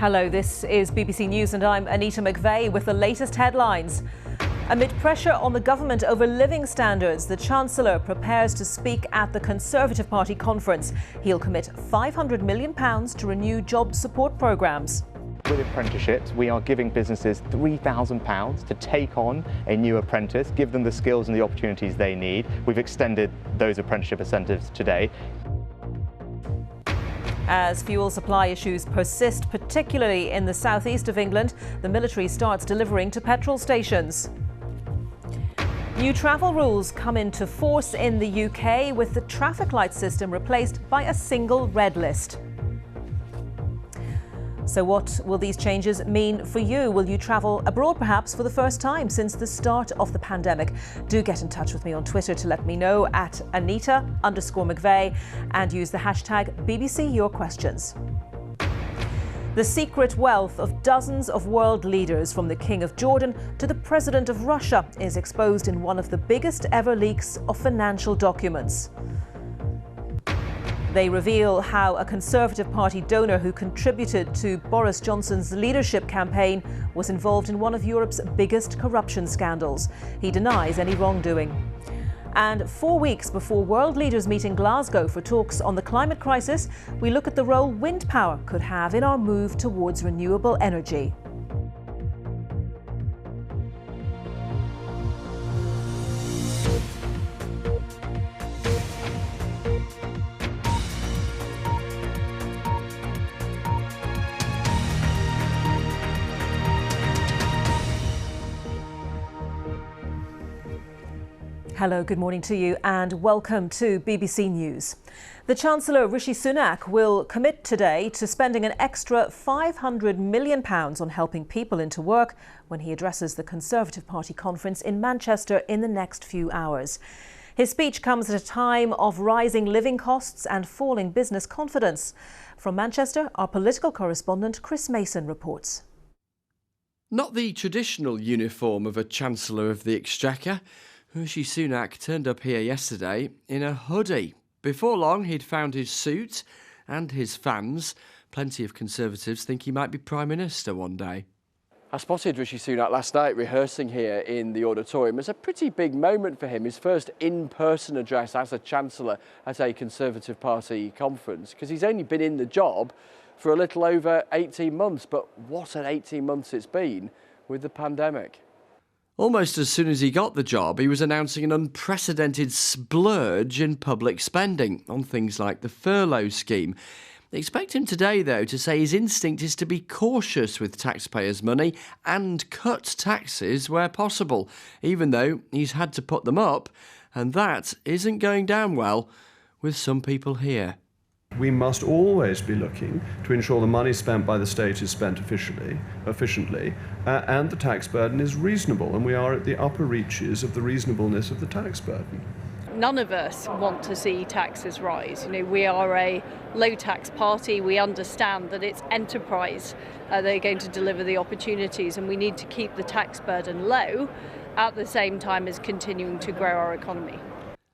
Hello, this is BBC News and I'm Annita McVeigh with the latest headlines. Amid pressure on the government over living standards, the Chancellor prepares to speak at the Conservative Party conference. He'll commit £500 million to renew job support programmes. With apprenticeships, we are giving businesses £3,000 to take on a new apprentice, give them the skills and the opportunities they need. We've extended those apprenticeship incentives today. As fuel supply issues persist, particularly in the southeast of England, the military starts delivering to petrol stations. New travel rules come into force in the UK with the traffic light system replaced by a single red list. So what will these changes mean for you? Will you travel abroad perhaps for the first time since the start of the pandemic? Do get in touch with me on Twitter to let me know at Annita_McVeigh and use the hashtag BBC Your Questions. The secret wealth of dozens of world leaders, from the King of Jordan to the President of Russia, is exposed in one of the biggest ever leaks of financial documents. They reveal how a Conservative Party donor who contributed to Boris Johnson's leadership campaign was involved in one of Europe's biggest corruption scandals. He denies any wrongdoing. And 4 weeks before world leaders meet in Glasgow for talks on the climate crisis, we look at the role wind power could have in our move towards renewable energy. Hello, good morning to you and welcome to BBC News. The Chancellor Rishi Sunak will commit today to spending an extra £500 million on helping people into work when he addresses the Conservative Party conference in Manchester in the next few hours. His speech comes at a time of rising living costs and falling business confidence. From Manchester, our political correspondent Chris Mason reports. Not the traditional uniform of a Chancellor of the Exchequer. Rishi Sunak turned up here yesterday in a hoodie. Before long, he'd found his suit and his fans. Plenty of Conservatives think he might be Prime Minister one day. I spotted Rishi Sunak last night rehearsing here in the auditorium. It's a pretty big moment for him, his first in-person address as a Chancellor at a Conservative Party conference, because he's only been in the job for a little over 18 months. But what an 18 months it's been with the pandemic. Almost as soon as he got the job, he was announcing an unprecedented splurge in public spending on things like the furlough scheme. They expect him today, though, to say his instinct is to be cautious with taxpayers' money and cut taxes where possible, even though he's had to put them up, and that isn't going down well with some people here. We must always be looking to ensure the money spent by the state is spent efficiently, and the tax burden is reasonable, and we are at the upper reaches of the reasonableness of the tax burden. None of us want to see taxes rise. We are a low tax party. We understand that it's enterprise that are going to deliver the opportunities, and we need to keep the tax burden low at the same time as continuing to grow our economy.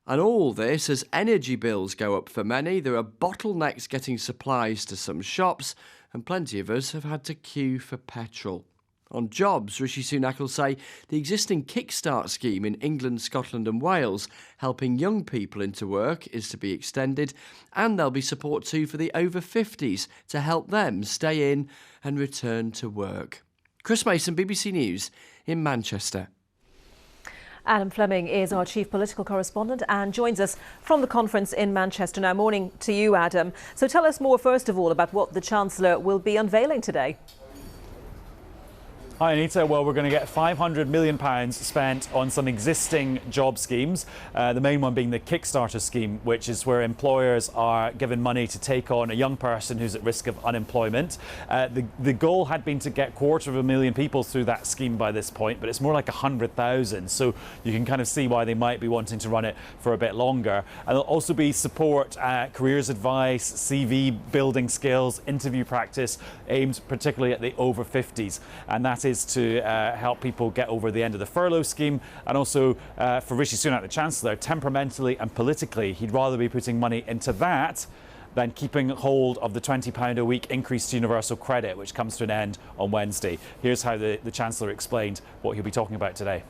And all this as energy bills go up for many. There are bottlenecks getting supplies to some shops, and plenty of us have had to queue for petrol. On jobs, Rishi Sunak will say the existing Kickstart scheme in England, Scotland and Wales, helping young people into work, is to be extended, and there'll be support too for the over 50s to help them stay in and return to work. Chris Mason, BBC News in Manchester. Adam Fleming is our chief political correspondent and joins us from the conference in Manchester now. Morning to you, Adam. So tell us more, first of all, about what the Chancellor will be unveiling today. Hi Anita, well we're going to get £500 million spent on some existing job schemes, the main one being the Kickstarter scheme, which is where employers are given money to take on a young person who's at risk of unemployment. The goal had been to get 250,000 people through that scheme by this point, but it's more like 100,000, so you can kind of see why they might be wanting to run it for a bit longer. And there'll also be support, careers advice, CV building skills, interview practice, aimed particularly at the over 50s, and that is to help people get over the end of the furlough scheme. And also for Rishi Sunak, the Chancellor, temperamentally and politically, he'd rather be putting money into that then keeping hold of the £20 a week increased universal credit, which comes to an end on Wednesday. Here's how the Chancellor explained what he'll be talking about today.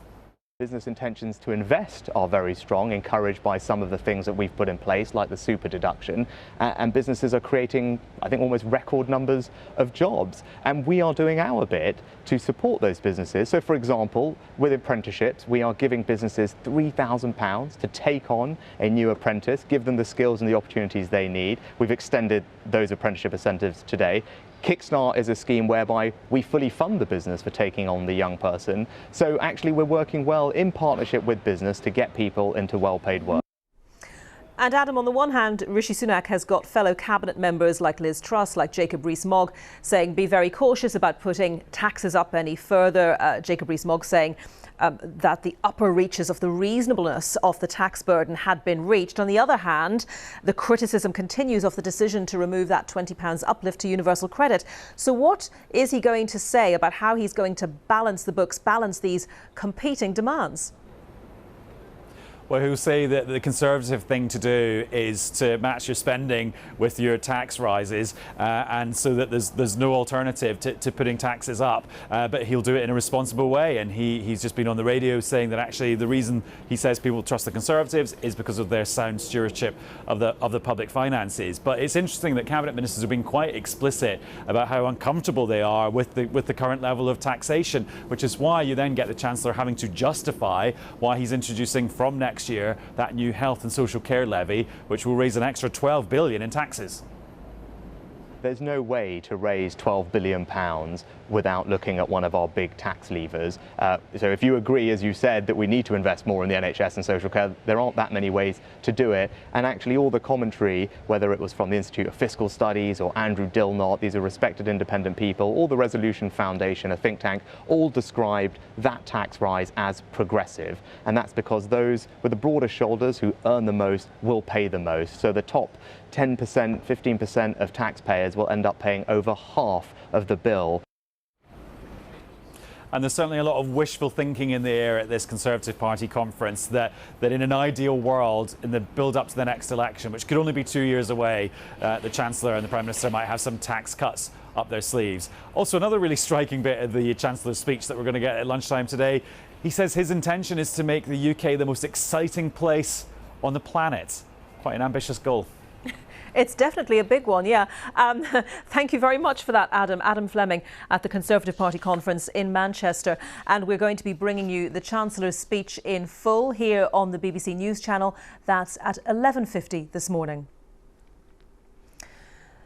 Business intentions to invest are very strong, encouraged by some of the things that we've put in place, like the super deduction, and businesses are creating, I think, almost record numbers of jobs. And we are doing our bit to support those businesses. So, for example, with apprenticeships, we are giving businesses £3,000 to take on a new apprentice, give them the skills and the opportunities they need. We've extended those apprenticeship incentives today. Kickstart is a scheme whereby we fully fund the business for taking on the young person. So actually we're working well in partnership with business to get people into well-paid work. And Adam, on the one hand, Rishi Sunak has got fellow cabinet members like Liz Truss, like Jacob Rees-Mogg, saying be very cautious about putting taxes up any further. Jacob Rees-Mogg saying that the upper reaches of the reasonableness of the tax burden had been reached. On the other hand, the criticism continues of the decision to remove that £20 uplift to universal credit. So what is he going to say about how he's going to balance the books, balance these competing demands? Well, he'll say that the Conservative thing to do is to match your spending with your tax rises, and so that there's no alternative to putting taxes up. But he'll do it in a responsible way, and he's just been on the radio saying that actually the reason he says people trust the Conservatives is because of their sound stewardship of the public finances. But it's interesting that cabinet ministers have been quite explicit about how uncomfortable they are with the current level of taxation, which is why you then get the Chancellor having to justify why he's introducing from next year that new health and social care levy, which will raise an extra £12 billion in taxes. There's no way to raise £12 billion without looking at one of our big tax levers. So if you agree, as you said, that we need to invest more in the NHS and social care, there aren't that many ways to do it. And actually all the commentary, whether it was from the Institute of Fiscal Studies or Andrew Dilnott, these are respected independent people, or the Resolution Foundation, a think tank, all described that tax rise as progressive. And that's because those with the broadest shoulders who earn the most will pay the most. So the top 10%, 15% of taxpayers will end up paying over half of the bill. And there's certainly a lot of wishful thinking in the air at this Conservative Party conference that in an ideal world, in the build-up to the next election, which could only be 2 years away, the Chancellor and the Prime Minister might have some tax cuts up their sleeves. Also, another really striking bit of the Chancellor's speech that we're going to get at lunchtime today, he says his intention is to make the UK the most exciting place on the planet. Quite an ambitious goal. It's definitely a big one, yeah. Thank you very much for that, Adam. Adam Fleming at the Conservative Party conference in Manchester. And we're going to be bringing you the Chancellor's speech in full here on the BBC News channel. That's at 11:50 this morning.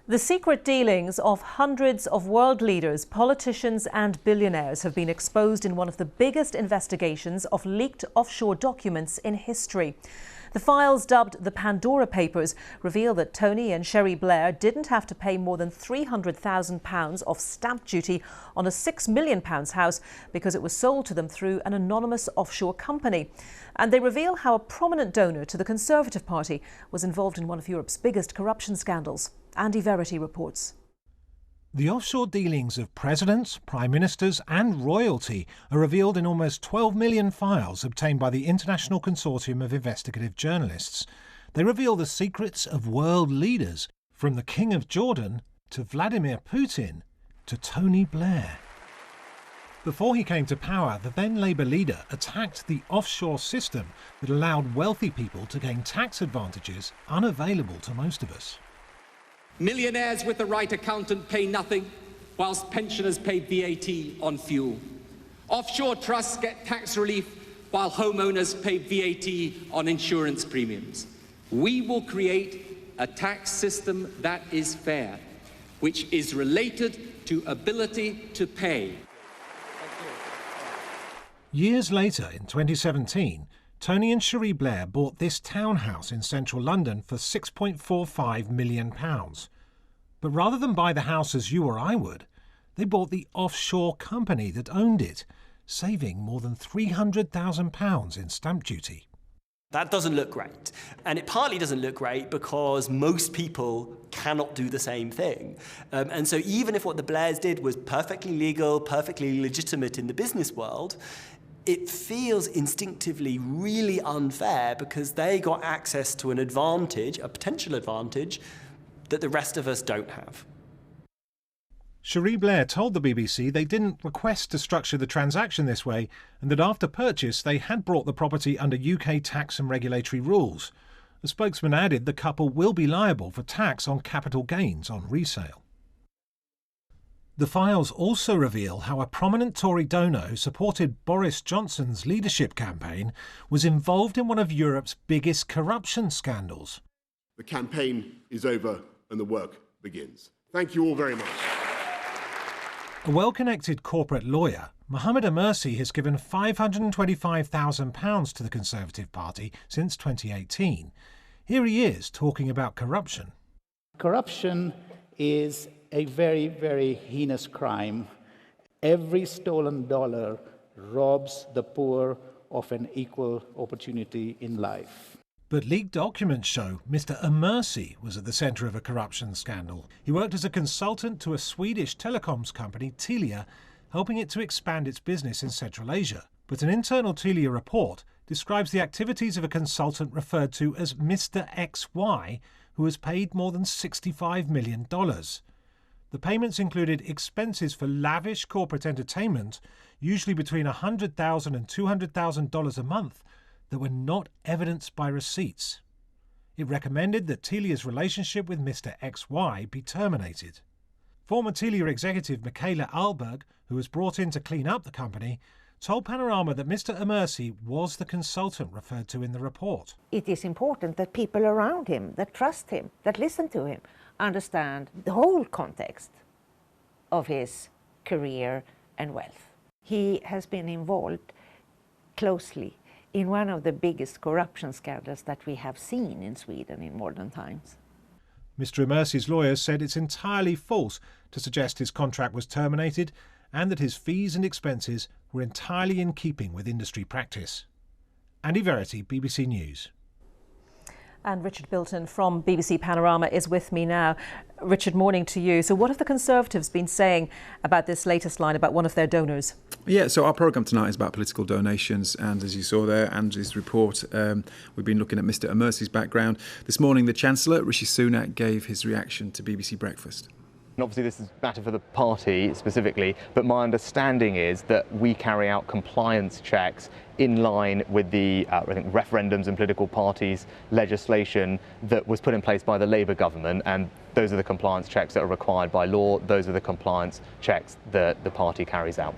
The secret dealings of hundreds of world leaders, politicians and billionaires have been exposed in one of the biggest investigations of leaked offshore documents in history. The files, dubbed the Pandora Papers, reveal that Tony and Sherry Blair didn't have to pay more than £300,000 of stamp duty on a £6 million house because it was sold to them through an anonymous offshore company. And they reveal how a prominent donor to the Conservative Party was involved in one of Europe's biggest corruption scandals. Andy Verity reports. The offshore dealings of presidents, prime ministers and royalty are revealed in almost 12 million files obtained by the International Consortium of Investigative Journalists. They reveal the secrets of world leaders, from the King of Jordan to Vladimir Putin to Tony Blair. Before he came to power, the then Labour leader attacked the offshore system that allowed wealthy people to gain tax advantages unavailable to most of us. Millionaires with the right accountant pay nothing, whilst pensioners pay VAT on fuel. Offshore trusts get tax relief, while homeowners pay VAT on insurance premiums. We will create a tax system that is fair, which is related to ability to pay. Years later, in 2017, Tony and Sherry Blair bought this townhouse in central London for £6.45 million. But rather than buy the house as you or I would, they bought the offshore company that owned it, saving more than £300,000 in stamp duty. That doesn't look great. And it partly doesn't look great because most people cannot do the same thing. And so even if what the Blairs did was perfectly legal, perfectly legitimate in the business world, it feels instinctively really unfair because they got access to an advantage, a potential advantage, that the rest of us don't have. Cherie Blair told the BBC they didn't request to structure the transaction this way and that after purchase they had brought the property under UK tax and regulatory rules. The spokesman added the couple will be liable for tax on capital gains on resale. The files also reveal how a prominent Tory donor who supported Boris Johnson's leadership campaign was involved in one of Europe's biggest corruption scandals. The campaign is over and the work begins. Thank you all very much. A well-connected corporate lawyer, Mohammed Amersi, has given £525,000 to the Conservative Party since 2018. Here he is talking about corruption. Corruption is a very, very heinous crime. Every stolen dollar robs the poor of an equal opportunity in life. But leaked documents show Mr. Amersi was at the centre of a corruption scandal. He worked as a consultant to a Swedish telecoms company, Telia, helping it to expand its business in Central Asia. But an internal Telia report describes the activities of a consultant referred to as Mr. XY, who was paid more than $65 million. The payments included expenses for lavish corporate entertainment, usually between $100,000 and $200,000 a month, that were not evidenced by receipts. It recommended that Telia's relationship with Mr. XY be terminated. Former Telia executive Michaela Ahlberg, who was brought in to clean up the company, told Panorama that Mr. Amersi was the consultant referred to in the report. It is important that people around him, that trust him, that listen to him, understand the whole context of his career and wealth. He has been involved closely in one of the biggest corruption scandals that we have seen in Sweden in modern times. Mr. Amersi's lawyers said it's entirely false to suggest his contract was terminated and that his fees and expenses were entirely in keeping with industry practice. Andy Verity, BBC News. And Richard Bilton from BBC Panorama is with me now. Richard, morning to you. So what have the Conservatives been saying about this latest line about one of their donors? Yeah, so our programme tonight is about political donations, and as you saw there, Angie's report, we've been looking at Mr. Amersi's background. This morning, the Chancellor, Rishi Sunak, gave his reaction to BBC Breakfast. And obviously this is a matter for the party specifically, but my understanding is that we carry out compliance checks in line with the I think referendums and political parties legislation that was put in place by the Labour government, and those are the compliance checks that are required by law. Those are the compliance checks that the party carries out.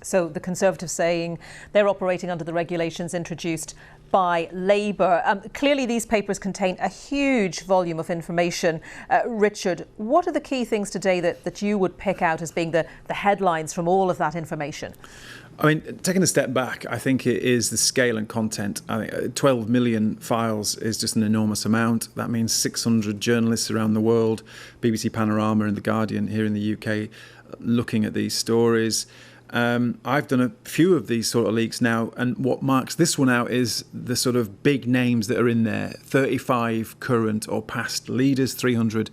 So the Conservatives saying they're operating under the regulations introduced by Labour. Clearly these papers contain a huge volume of information. Richard, what are the key things today that you would pick out as being the headlines from all of that information? I mean, taking a step back, I think it is the scale and content. I think 12 million files is just an enormous amount. That means 600 journalists around the world, BBC Panorama and The Guardian here in the UK, looking at these stories. I've done a few of these sort of leaks now, and what marks this one out is the sort of big names that are in there. 35 current or past leaders, 300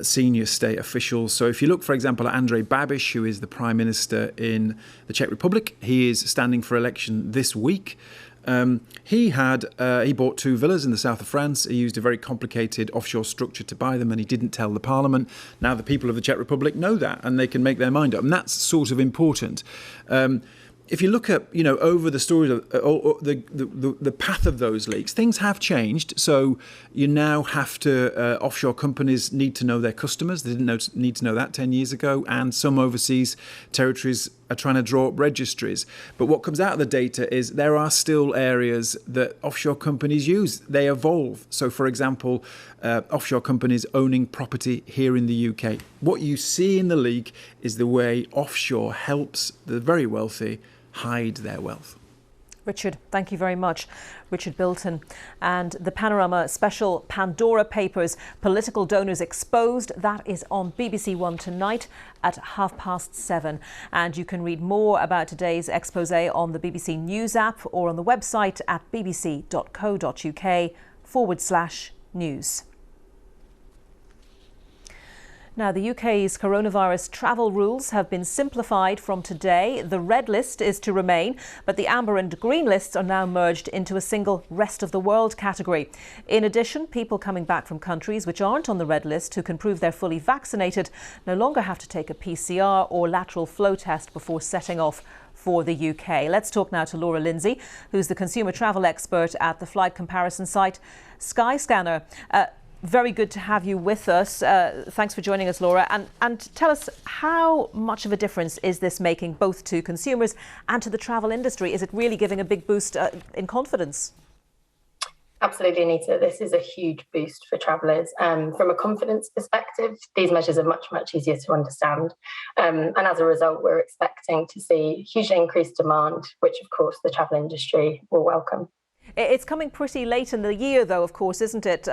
senior state officials. So if you look, for example, at Andrej Babiš, who is the Prime Minister in the Czech Republic, he is standing for election this week. He bought 2 villas in the south of France. He used a very complicated offshore structure to buy them, and he didn't tell the parliament. Now the people of the Czech Republic know that, and they can make their mind up, and that's sort of important. If you look at, over the stories of the path of those leaks, things have changed. So you now have to, offshore companies need to know their customers. They didn't need to know that 10 years ago. And some overseas territories are trying to draw up registries. But what comes out of the data is there are still areas that offshore companies use. They evolve. So, for example, offshore companies owning property here in the UK. What you see in the leak is the way offshore helps the very wealthy hide their wealth. Richard, thank you very much. Richard Bilton. And the Panorama special Pandora Papers, Political Donors Exposed, that is on BBC One tonight at 7:30. And you can read more about today's expose on the BBC News app or on the website at bbc.co.uk/news. Now, the UK's coronavirus travel rules have been simplified from today. The red list is to remain, but the amber and green lists are now merged into a single rest of the world category. In addition, people coming back from countries which aren't on the red list who can prove they're fully vaccinated no longer have to take a PCR or lateral flow test before setting off for the UK. Let's talk now to Laura Lindsay, who's the consumer travel expert at the flight comparison site Skyscanner. Very good to have you with us. Thanks for joining us, Laura. And tell us, how much of a difference is this making both to consumers and to the travel industry? Is it really giving a big boost in confidence? Absolutely, Anita. This is a huge boost for travellers. From a confidence perspective, these measures are much, much easier to understand. And as a result, we're expecting to see hugely increased demand, which, of course, the travel industry will welcome. It's coming pretty late in the year, though, of course, isn't it?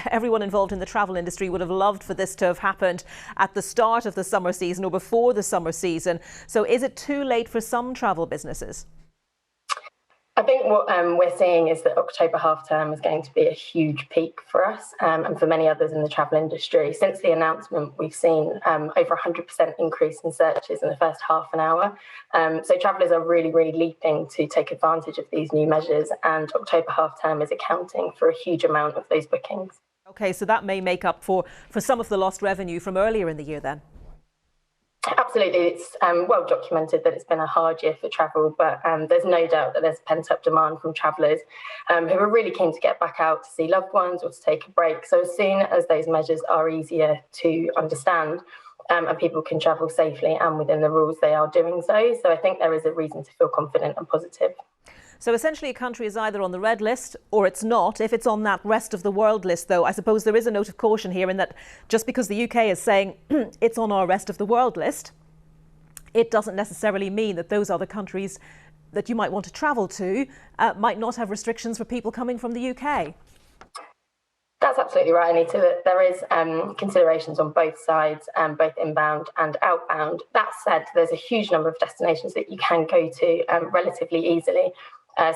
Everyone involved in the travel industry would have loved for this to have happened at the start of the summer season or before the summer season. So is it too late for some travel businesses? I think what we're seeing is that October half term is going to be a huge peak for us and for many others in the travel industry. Since the announcement, we've seen over 100% increase in searches in the first half an hour. So travellers are really, really leaping to take advantage of these new measures, and October half term is accounting for a huge amount of those bookings. OK, so that may make up for some of the lost revenue from earlier in the year then? Absolutely. It's well documented that it's been a hard year for travel, but there's no doubt that there's pent-up demand from travellers who are really keen to get back out to see loved ones or to take a break. So as soon as those measures are easier to understand and people can travel safely and within the rules, they are doing so. So I think there is a reason to feel confident and positive. So essentially a country is either on the red list or it's not. If it's on that rest of the world list, though, I suppose there is a note of caution here in that just because the UK is saying it's on our rest of the world list, it doesn't necessarily mean that those other countries that you might want to travel to might not have restrictions for people coming from the UK. That's absolutely right, Anita. There is considerations on both sides, both inbound and outbound. That said, there's a huge number of destinations that you can go to relatively easily.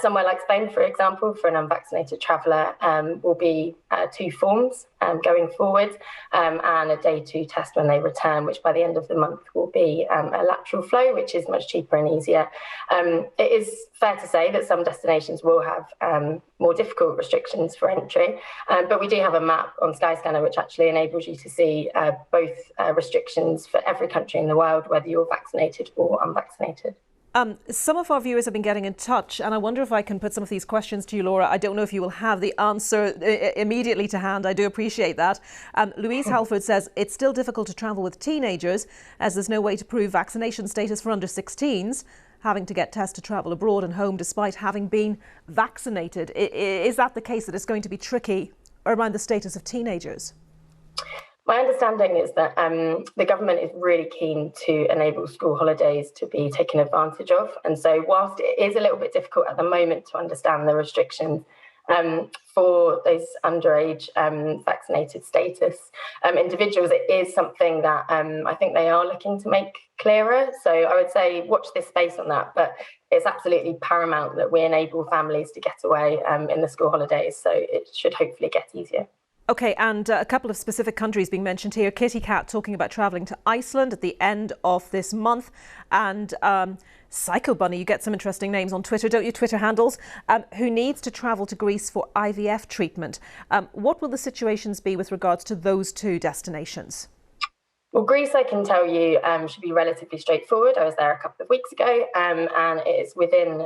Somewhere like Spain, for example, for an unvaccinated traveller will be 2 forms going forward and a day 2 test when they return, which by the end of the month will be a lateral flow, which is much cheaper and easier. It is fair to say that some destinations will have more difficult restrictions for entry, but we do have a map on Skyscanner which actually enables you to see both restrictions for every country in the world, whether you're vaccinated or unvaccinated. Some of our viewers have been getting in touch, and I wonder if I can put some of these questions to you, Laura. I don't know if you will have the answer immediately to hand. I do appreciate that. Louise Halford says it's still difficult to travel with teenagers as there's no way to prove vaccination status for under 16s, having to get tests to travel abroad and home despite having been vaccinated. Is that the case, that it's going to be tricky around the status of teenagers? My understanding is that the government is really keen to enable school holidays to be taken advantage of. And so whilst it is a little bit difficult at the moment to understand the restrictions for those underage vaccinated status individuals, it is something that I think they are looking to make clearer. So I would say watch this space on that. But it's absolutely paramount that we enable families to get away in the school holidays. So it should hopefully get easier. OK, and a couple of specific countries being mentioned here. Kitty Cat talking about travelling to Iceland at the end of this month. And Psycho Bunny, you get some interesting names on Twitter, don't you? Twitter handles, who needs to travel to Greece for IVF treatment. What will the situations be with regards to those 2 destinations? Well, Greece, I can tell you, should be relatively straightforward. I was there a couple of weeks ago and it is within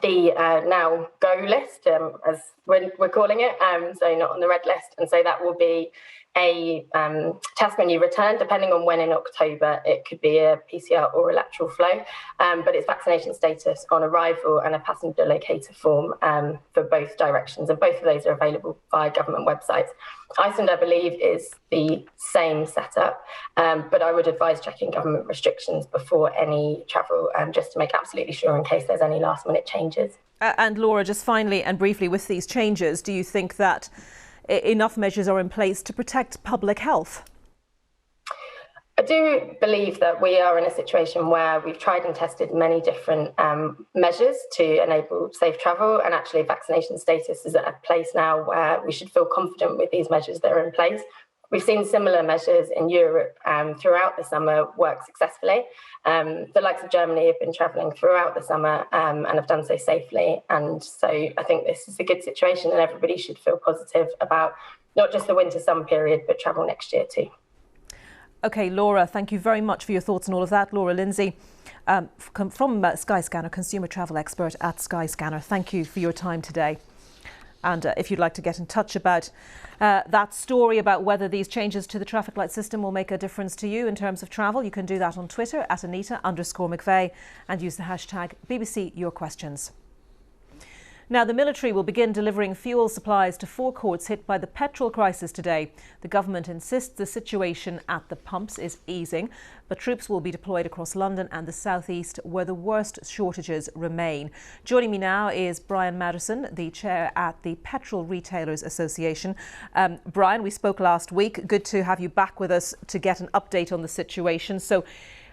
the now go list, as we're calling it, so not on the red list. And so that will be a test when you return, depending on when in October. It could be a PCR or a lateral flow, but it's vaccination status on arrival and a passenger locator form for both directions. And both of those are available via government websites. Iceland, I believe, is the same setup, but I would advise checking government restrictions before any travel, just to make absolutely sure in case there's any last minute changes. And Laura, just finally and briefly, with these changes, do you think that enough measures are in place to protect public health? I do believe that we are in a situation where we've tried and tested many different measures to enable safe travel, and actually vaccination status is at a place now where we should feel confident with these measures that are in place. We've seen similar measures in Europe throughout the summer work successfully. The likes of Germany have been travelling throughout the summer and have done so safely. And so I think this is a good situation, and everybody should feel positive about not just the winter sun period, but travel next year too. OK, Laura, thank you very much for your thoughts on all of that. Laura Lindsay from Skyscanner, consumer travel expert at Skyscanner. Thank you for your time today. And if you'd like to get in touch about that story about whether these changes to the traffic light system will make a difference to you in terms of travel, you can do that on Twitter at Annita_McVeigh and use the hashtag BBC Your Questions. Now, the military will begin delivering fuel supplies to forecourts hit by the petrol crisis today. The government insists the situation at the pumps is easing, but troops will be deployed across London and the southeast where the worst shortages remain. Joining me now is Brian Madison, the chair at the Petrol Retailers Association. Brian, we spoke last week. Good to have you back with us to get an update on the situation. So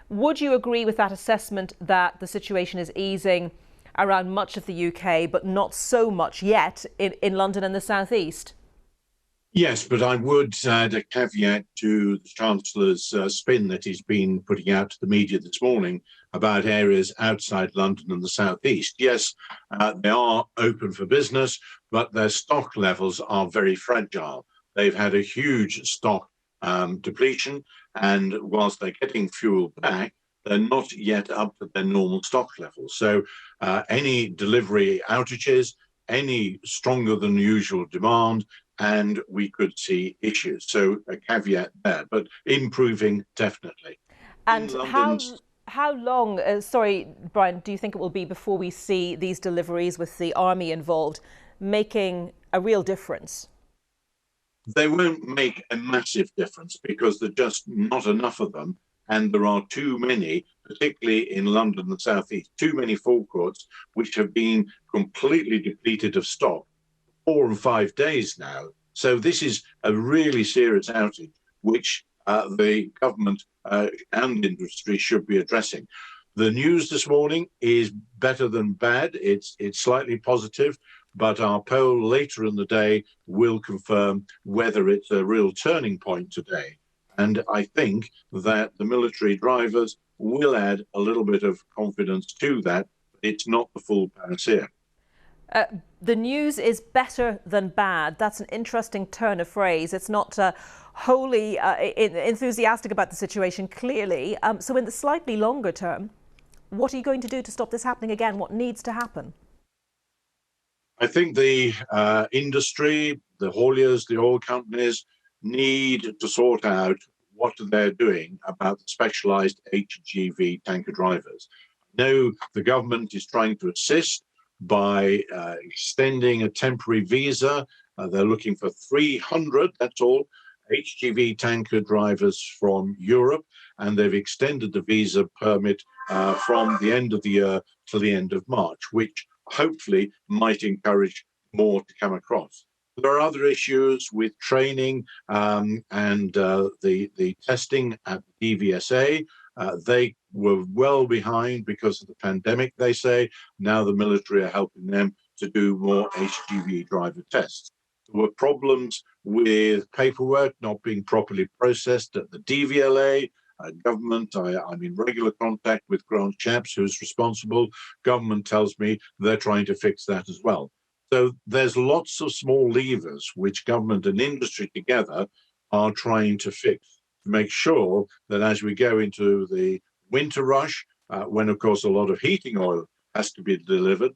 would you agree with that assessment that the situation is easing around much of the UK, but not so much yet in London and the southeast? Yes, but I would add a caveat to the Chancellor's spin that he's been putting out to the media this morning about areas outside London and the southeast. Yes, they are open for business, but their stock levels are very fragile. They've had a huge stock depletion, and whilst they're getting fuel back, they're not yet up to their normal stock levels. So any delivery outages, any stronger than usual demand, and we could see issues. So a caveat there, but improving definitely. And how long, sorry, Brian, do you think it will be before we see these deliveries with the army involved making a real difference? They won't make a massive difference because there's just not enough of them. And there are too many, particularly in London and the southeast, too many forecourts which have been completely depleted of stock 4 and 5 days now. So this is a really serious outage, which the government and industry should be addressing. The news this morning is better than bad. It's slightly positive, but our poll later in the day will confirm whether it's a real turning point today. And I think that the military drivers will add a little bit of confidence to that. It's not the full panacea. The news is better than bad. That's an interesting turn of phrase. It's not wholly enthusiastic about the situation, clearly. So in the slightly longer term, what are you going to do to stop this happening again? What needs to happen? I think the industry, the hauliers, the oil companies, need to sort out what they're doing about the specialised HGV tanker drivers. I know the government is trying to assist by extending a temporary visa. They're looking for 300, that's all, HGV tanker drivers from Europe, and they've extended the visa permit from the end of the year to the end of March, which hopefully might encourage more to come across. There are other issues with training and the testing at the DVSA. They were well behind because of the pandemic, they say. Now the military are helping them to do more HGV driver tests. There were problems with paperwork not being properly processed at the DVLA. Government, I'm in regular contact with Grant Shapps, who's responsible. Government tells me they're trying to fix that as well. So there's lots of small levers which government and industry together are trying to fix to make sure that as we go into the winter rush, when of course a lot of heating oil has to be delivered,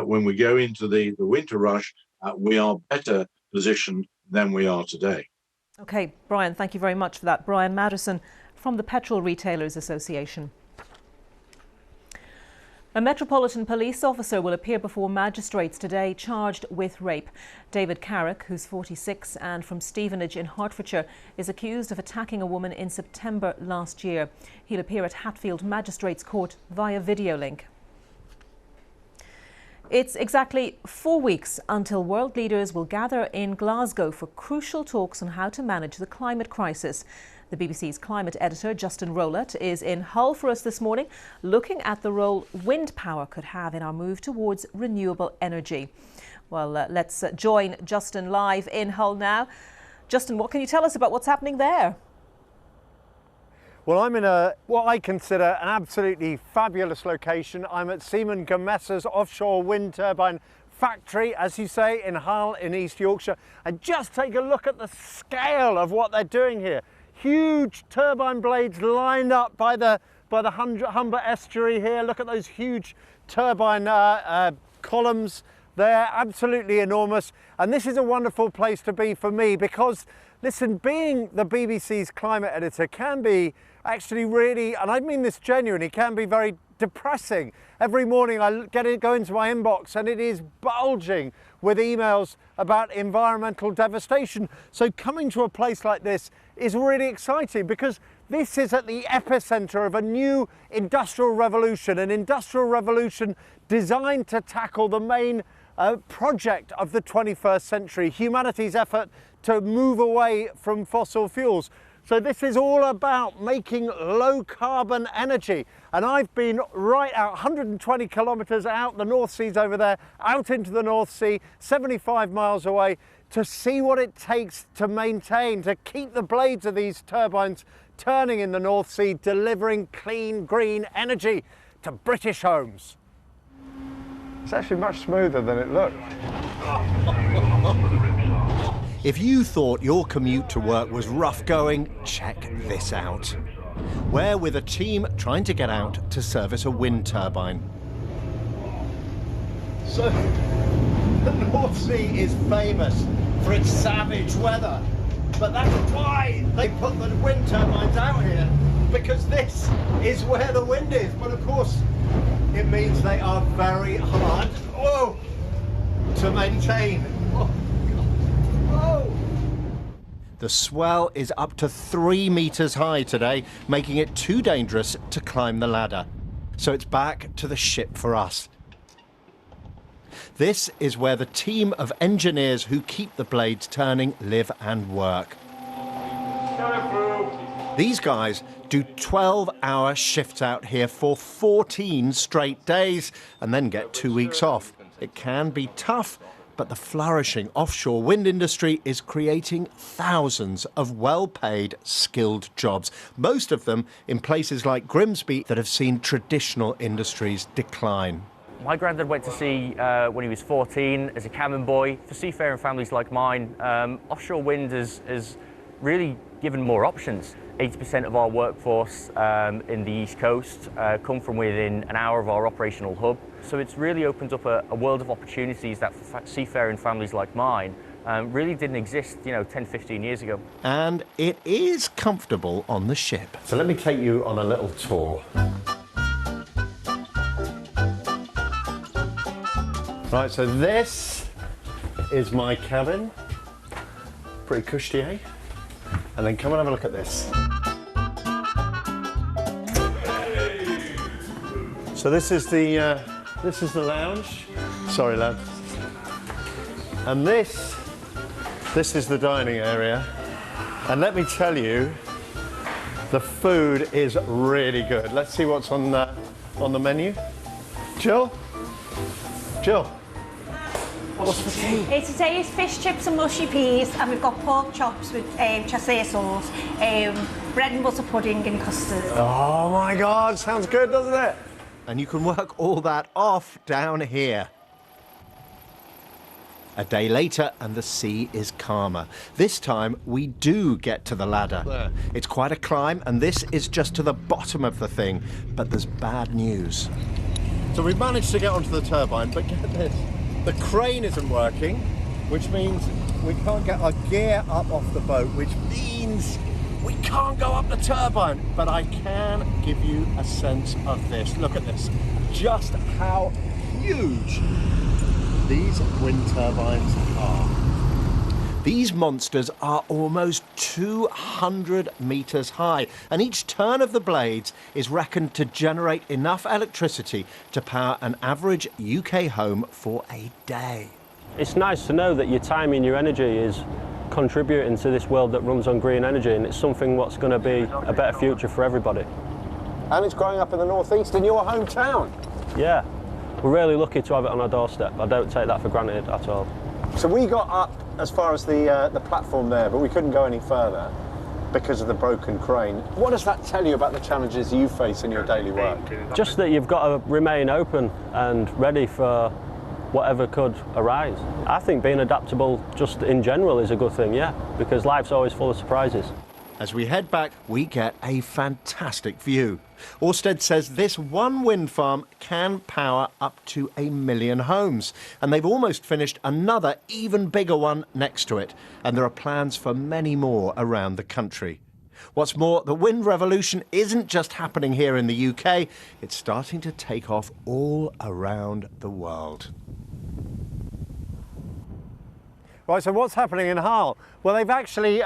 when we go into the winter rush, we are better positioned than we are today. OK, Brian, thank you very much for that. Brian Madison from the Petrol Retailers Association. A Metropolitan Police officer will appear before magistrates today charged with rape. David Carrick, who's 46 and from Stevenage in Hertfordshire, is accused of attacking a woman in September last year. He'll appear at Hatfield Magistrates Court via video link. It's exactly 4 weeks until world leaders will gather in Glasgow for crucial talks on how to manage the climate crisis. The BBC's climate editor, Justin Rowlatt, is in Hull for us this morning, looking at the role wind power could have in our move towards renewable energy. Well, let's join Justin live in Hull now. Justin, what can you tell us about what's happening there? Well, I'm in what I consider an absolutely fabulous location. I'm at Siemens Gamesa's offshore wind turbine factory, as you say, in Hull in East Yorkshire. And just take a look at the scale of what they're doing here. Huge turbine blades lined up by the Humber estuary here. Look at those huge turbine columns. They're absolutely enormous. And this is a wonderful place to be for me because, listen, being the BBC's climate editor can be actually really, and I mean this genuinely, can be very depressing. Every morning I go into my inbox and it is bulging with emails about environmental devastation. So coming to a place like this is really exciting because this is at the epicenter of a new industrial revolution, an industrial revolution designed to tackle the main project of the 21st century, humanity's effort to move away from fossil fuels. So this is all about making low carbon energy. And I've been right out 120 kilometers out, the North Sea's over there, out into the North Sea, 75 miles away, to see what it takes to maintain, to keep the blades of these turbines turning in the North Sea, delivering clean, green energy to British homes. It's actually much smoother than it looked. If you thought your commute to work was rough going, check this out. We're with a team trying to get out to service a wind turbine. So, the North Sea is famous for its savage weather, but that's why they put the wind turbines out here, because this is where the wind is. But of course, it means they are very hard to maintain. The swell is up to 3 meters high today, making it too dangerous to climb the ladder. So it's back to the ship for us. This is where the team of engineers who keep the blades turning live and work. These guys do 12-hour shifts out here for 14 straight days and then get 2 weeks off. It can be tough, but the flourishing offshore wind industry is creating thousands of well-paid, skilled jobs, most of them in places like Grimsby that have seen traditional industries decline. My granddad went to sea when he was 14 as a cabin boy. For seafaring families like mine, offshore wind has really given more options. 80% of our workforce in the East Coast come from within an hour of our operational hub. So it's really opened up a world of opportunities that for seafaring families like mine really didn't exist, 10, 15 years ago. And it is comfortable on the ship. So let me take you on a little tour. Right, so this is my cabin. Pretty cushy, eh? And then come and have a look at this. So this is the lounge. Sorry, lad. And this is the dining area. And let me tell you, the food is really good. Let's see what's on the menu. Jill? What's for tea? Today is fish chips and mushy peas, and we've got pork chops with Chancellor sauce, bread and butter pudding and custard. Oh my God, sounds good, doesn't it? And you can work all that off down here. A day later and the sea is calmer. This time we do get to the ladder. There. It's quite a climb and this is just to the bottom of the thing, but there's bad news. So we've managed to get onto the turbine, but get this. The crane isn't working, which means we can't get our gear up off the boat, which means we can't go up the turbine. But I can give you a sense of this. Look at this. Just how huge these wind turbines are. These monsters are almost 200 meters high, and each turn of the blades is reckoned to generate enough electricity to power an average UK home for a day. It's nice to know that your time and your energy is contributing to this world that runs on green energy, and it's something what's going to be a better future for everybody. And it's growing up in the northeast, in your hometown. Yeah, we're really lucky to have it on our doorstep. I don't take that for granted at all. So we got up as far as the platform there, but we couldn't go any further because of the broken crane. What does that tell you about the challenges you face in your daily work? Just that you've got to remain open and ready for whatever could arise. I think being adaptable just in general is a good thing, yeah, because life's always full of surprises. As we head back, we get a fantastic view. Ørsted says this one wind farm can power up to 1 million homes, and they've almost finished another even bigger one next to it, and there are plans for many more around the country. What's more, the wind revolution isn't just happening here in the UK, it's starting to take off all around the world. Right, so what's happening in Hull? Well, they've actually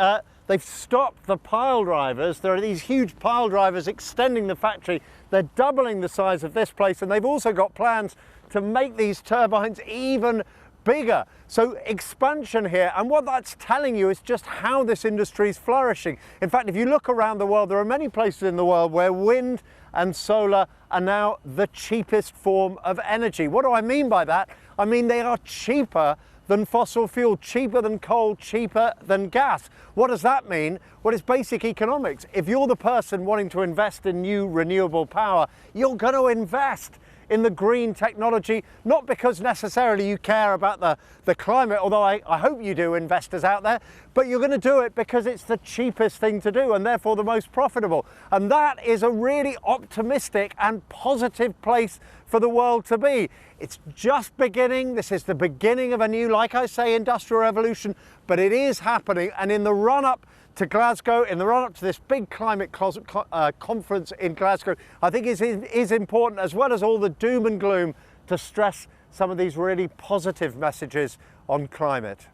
they've stopped the pile drivers. There are these huge pile drivers extending the factory. They're doubling the size of this place, and they've also got plans to make these turbines even bigger. So expansion here, and what that's telling you is just how this industry is flourishing. In fact, if you look around the world, there are many places in the world where wind and solar are now the cheapest form of energy. What do I mean by that? I mean they are cheaper than fossil fuel, cheaper than coal, cheaper than gas. What does that mean? Well, it's basic economics. If you're the person wanting to invest in new renewable power, you're going to invest in the green technology, not because necessarily you care about the climate, although I hope you do, investors out there, but you're going to do it because it's the cheapest thing to do and therefore the most profitable. And that is a really optimistic and positive place for the world to be. It's just beginning. This is the beginning of a new, like I say, industrial revolution, but it is happening. And in the run-up to Glasgow, in the run-up to this big climate conference in Glasgow, I think it is important, as well as all the doom and gloom, to stress some of these really positive messages on climate.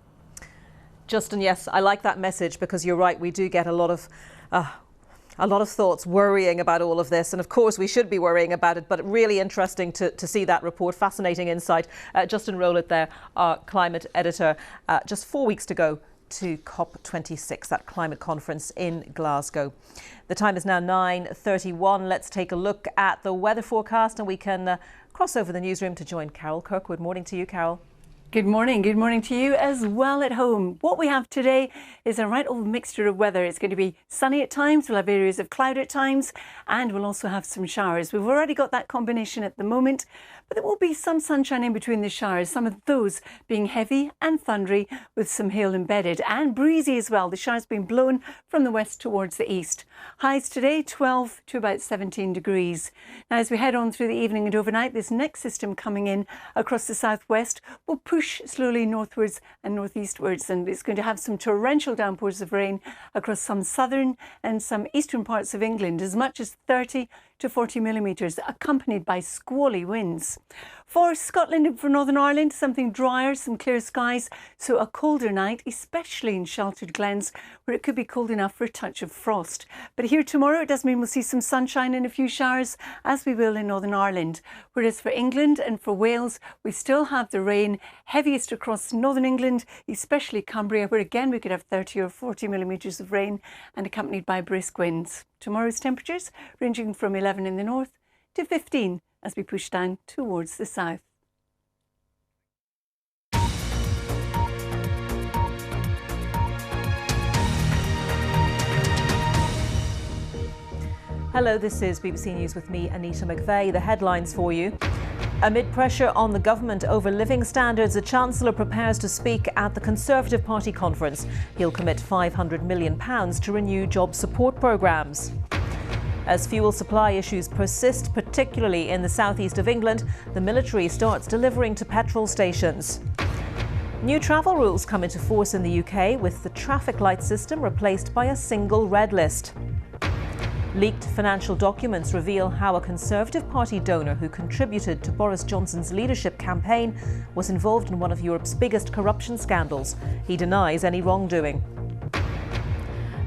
Justin, yes, I like that message, because you're right, we do get a lot of thoughts worrying about all of this, and of course we should be worrying about it, but really interesting to see that report. Fascinating insight. Justin Rowlett there, our climate editor. Just 4 weeks to go to COP26, that climate conference in Glasgow. The time is now 9:31. Let's take a look at the weather forecast, and we can cross over the newsroom to join Carol Kirkwood. Morning to you, Carol. Good morning to you as well at home. What we have today is a right old mixture of weather. It's going to be sunny at times, we'll have areas of cloud at times, and we'll also have some showers. We've already got that combination at the moment, but there will be some sunshine in between the showers, some of those being heavy and thundery with some hail embedded, and breezy as well. The showers being blown from the west towards the east. Highs today 12 to about 17 degrees. Now as we head on through the evening and overnight, this next system coming in across the southwest will push slowly northwards and northeastwards, and it's going to have some torrential downpours of rain across some southern and some eastern parts of England, as much as 30 to 40 millimetres, accompanied by squally winds. For Scotland and for Northern Ireland, something drier, some clear skies, so a colder night, especially in sheltered glens where it could be cold enough for a touch of frost. But here tomorrow, it does mean we'll see some sunshine and a few showers, as we will in Northern Ireland. Whereas for England and for Wales, we still have the rain, heaviest across Northern England, especially Cumbria, where again we could have 30 or 40 millimetres of rain and accompanied by brisk winds. Tomorrow's temperatures ranging from 11 in the north to 15 as we push down towards the south. Hello, this is BBC News with me, Annita McVeigh. The headlines for you. Amid pressure on the government over living standards, the Chancellor prepares to speak at the Conservative Party conference. He'll commit £500 million to renew job support programmes. As fuel supply issues persist, particularly in the southeast of England, the military starts delivering to petrol stations. New travel rules come into force in the UK, with the traffic light system replaced by a single red list. Leaked financial documents reveal how a Conservative Party donor who contributed to Boris Johnson's leadership campaign was involved in one of Europe's biggest corruption scandals. He denies any wrongdoing.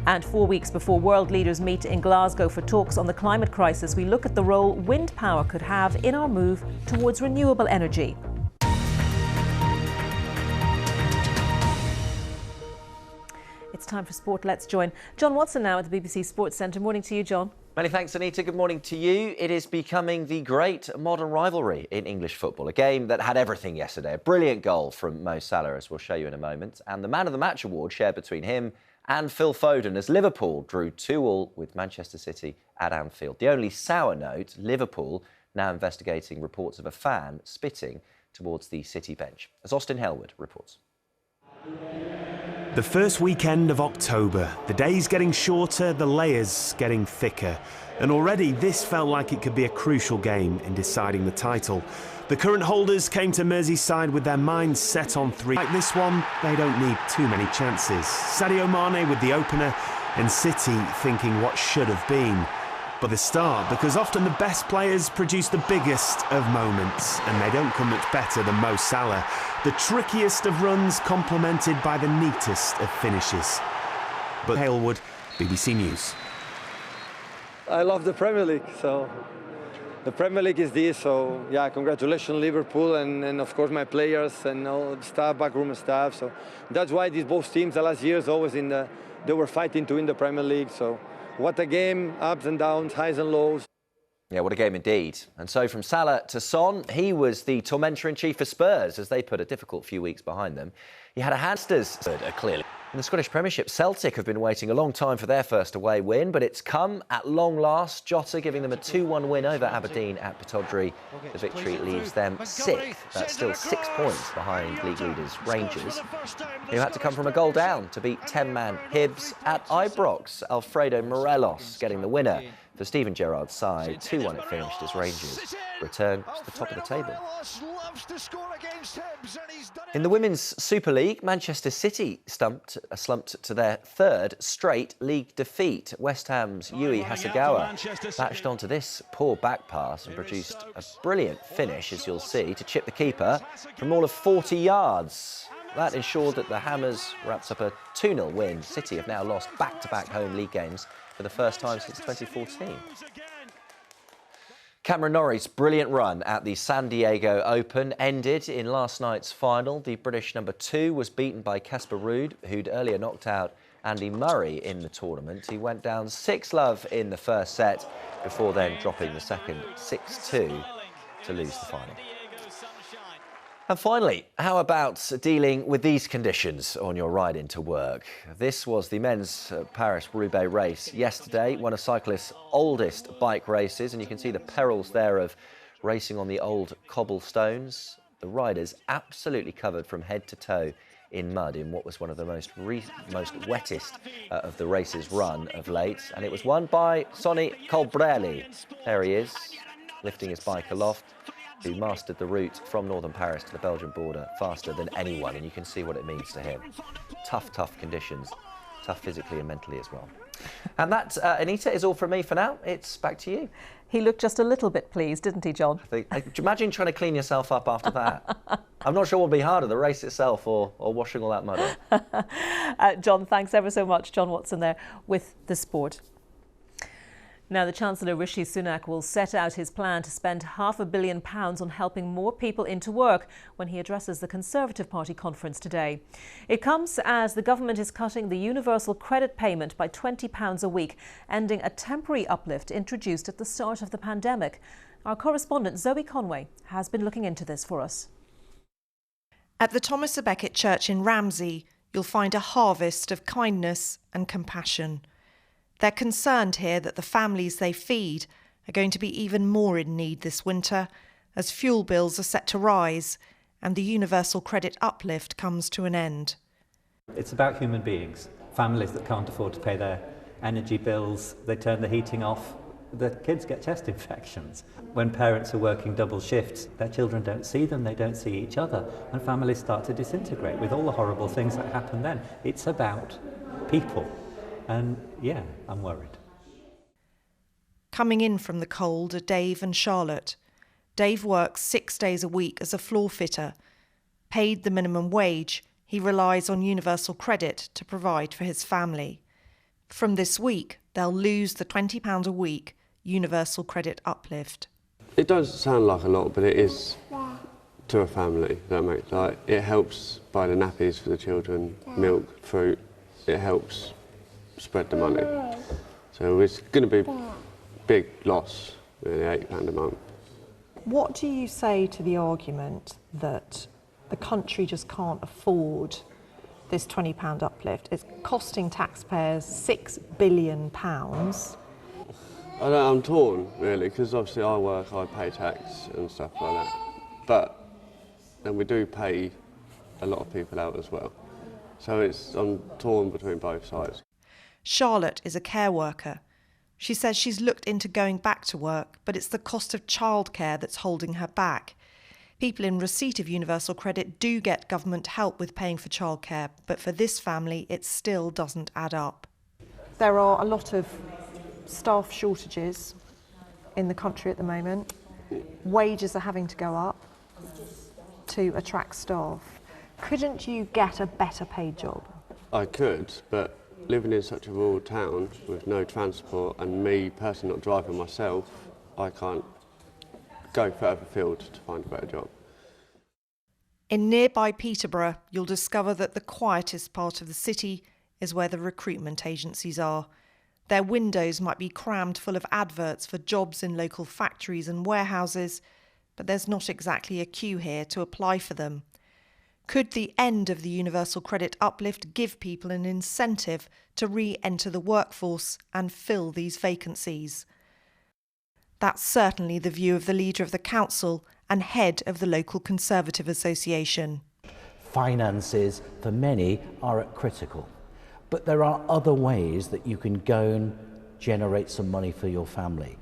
And 4 weeks before world leaders meet in Glasgow for talks on the climate crisis, we look at the role wind power could have in our move towards renewable energy. It's time for sport. Let's join John Watson now at the BBC Sports Centre. Morning to you, John. Many thanks, Anita. Good morning to you. It is becoming the great modern rivalry in English football, a game that had everything yesterday. A brilliant goal from Mo Salah, as we'll show you in a moment, and the Man of the Match award shared between him and Phil Foden as Liverpool drew 2-2 with Manchester City at Anfield. The only sour note, Liverpool now investigating reports of a fan spitting towards the City bench. As Austin Hellwood reports. The first weekend of October, the days getting shorter, the layers getting thicker. And already this felt like it could be a crucial game in deciding the title. The current holders came to Merseyside with their minds set on 3. Like this one, they don't need too many chances. Sadio Mane with the opener and City thinking what should have been. But the start, because often the best players produce the biggest of moments, and they don't come much better than Mo Salah. The trickiest of runs complemented by the neatest of finishes. But Halewood, BBC News. I love the Premier League, so the Premier League is this, so yeah, congratulations Liverpool and of course my players and all the staff, backroom staff. So that's why these both teams the last years always they were fighting to win the Premier League. So what a game, ups and downs, highs and lows. Yeah, what a game indeed. And so from Salah to Son, he was the tormentor-in-chief for Spurs as they put a difficult few weeks behind them. He had a hamsters clearly. In the Scottish Premiership, Celtic have been waiting a long time for their first away win, but it's come at long last. Jota giving them a 2-1 win over Aberdeen at Pittodrie. The victory leaves them 6th. That's still 6 points behind league leaders Rangers, who had to come from a goal down to beat 10-man Hibs at Ibrox. Alfredo Morelos getting the winner for Steven Gerrard's side. 2-1 it finished as Rangers return to the top of the table. In the Women's Super League, Manchester City slumped to their 3rd straight league defeat. West Ham's Yui Hasegawa latched onto this poor back pass and produced a brilliant finish, as you'll see, to chip the keeper from all of 40 yards. That ensured that the Hammers wrapped up a 2-0 win. City have now lost back-to-back home league games for the first time since 2014. Cameron Norrie's brilliant run at the San Diego Open ended in last night's final. The British number 2 was beaten by Casper Ruud, who'd earlier knocked out Andy Murray in the tournament. He went down 6-love in the first set before then dropping the second 6-2 to lose the final. And finally, how about dealing with these conditions on your ride into work? This was the men's Paris-Roubaix race yesterday, one of cyclists' oldest bike races, and you can see the perils there of racing on the old cobblestones. The riders absolutely covered from head to toe in mud in what was one of the most wettest of the race's run of late, and it was won by Sonny Colbrelli. There he is, lifting his bike aloft, who mastered the route from northern Paris to the Belgian border faster than anyone, and you can see what it means to him. Tough conditions, tough physically and mentally as well. And that, Anita, is all from me for now. It's back to you. He looked just a little bit pleased, didn't he, John? Imagine trying to clean yourself up after that. I'm not sure what would be harder, the race itself or washing all that mud off. John, thanks ever so much. John Watson there with the sport. Now, the Chancellor Rishi Sunak will set out his plan to spend £500 million on helping more people into work when he addresses the Conservative Party conference today. It comes as the government is cutting the universal credit payment by £20 a week, ending a temporary uplift introduced at the start of the pandemic. Our correspondent Zoe Conway has been looking into this for us. At the Thomas à Becket Church in Ramsey, you'll find a harvest of kindness and compassion. They're concerned here that the families they feed are going to be even more in need this winter as fuel bills are set to rise and the universal credit uplift comes to an end. It's about human beings, families that can't afford to pay their energy bills, they turn the heating off, the kids get chest infections. When parents are working double shifts, their children don't see them, they don't see each other, and families start to disintegrate with all the horrible things that happen then. It's about people. And yeah, I'm worried. Coming in from the cold are Dave and Charlotte. Dave works 6 days a week as a floor fitter. Paid the minimum wage, he relies on universal credit to provide for his family. From this week, they'll lose the £20 a week universal credit uplift. It does sound like a lot, but it is to a family. That makes it helps buy the nappies for the children, milk, fruit. it helps spread the money. So it's going to be a big loss, really, £8 a month. What do you say to the argument that the country just can't afford this £20 uplift? It's costing taxpayers £6 billion. I'm torn, really, because obviously I work, I pay tax and stuff like that. But then we do pay a lot of people out as well. So I'm torn between both sides. Charlotte is a care worker. She says she's looked into going back to work, but it's the cost of childcare that's holding her back. People in receipt of universal credit do get government help with paying for childcare, but for this family it still doesn't add up. There are a lot of staff shortages in the country at the moment. Wages are having to go up to attract staff. Couldn't you get a better paid job? I could, but living in such a rural town with no transport and me personally not driving myself, I can't go further afield to find a better job. In nearby Peterborough, you'll discover that the quietest part of the city is where the recruitment agencies are. Their windows might be crammed full of adverts for jobs in local factories and warehouses, but there's not exactly a queue here to apply for them. Could the end of the universal credit uplift give people an incentive to re-enter the workforce and fill these vacancies? That's certainly the view of the leader of the council and head of the local Conservative Association. Finances, for many, are critical. But there are other ways that you can go and generate some money for your family.